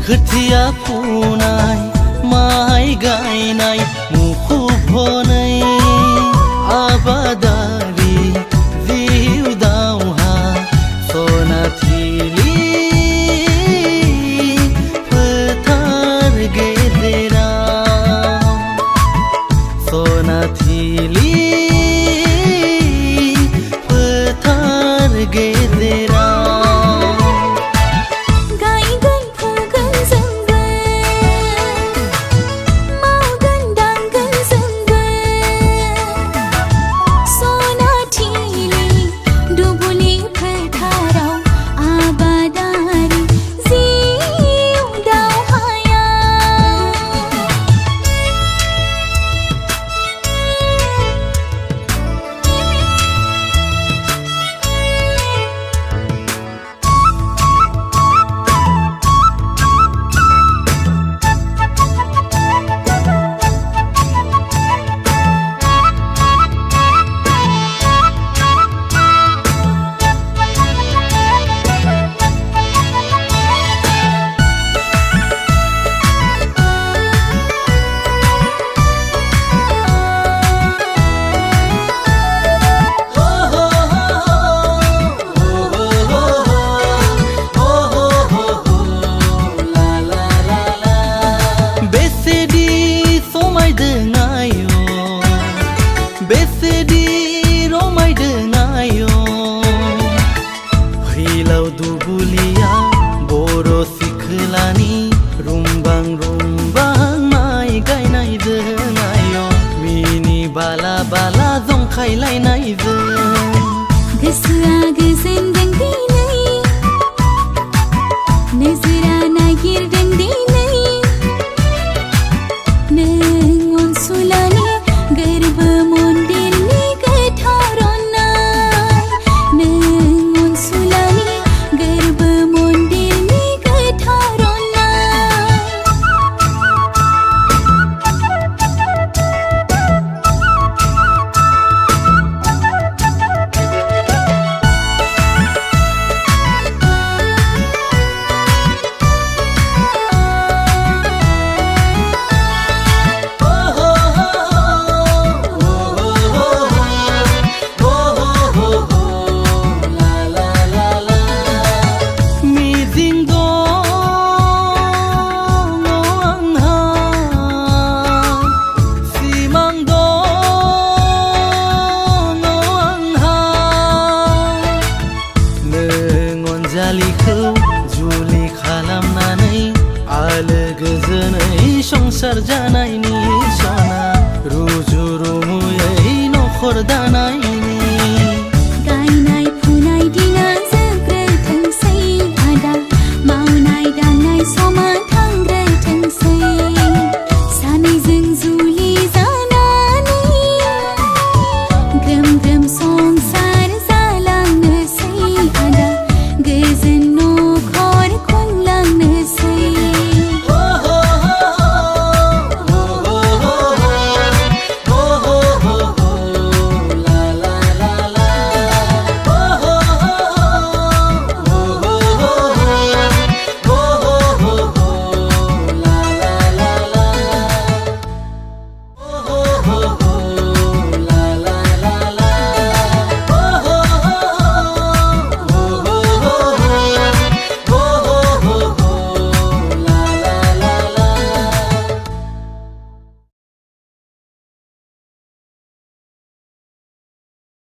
खोथिया फुनाय माइ गायनाय मुखुब हनै आबादारि जिउ दावहा सनाथिलि फोथार गेजेराव सनाथिलि फोथार गेजेराव बेसेदि रमायदों आयो फैलाव दुबुलिया बर' सिखोलानि रुमबां रुमबां माइ गायनायजों आयो मिनि बाला बाला जंखायलायनायजों गोसोआ गोजोनदों दिनै नोजोरा नागिरदों दिनै नों अनसुलानि गोरबो मन्दिरनि गोथार अननाय नों अनसुलानि गोरबो मन्दिरनि गोथार जालिखौ जुलि खालामनानै आलो गोजोनै संसार जानाय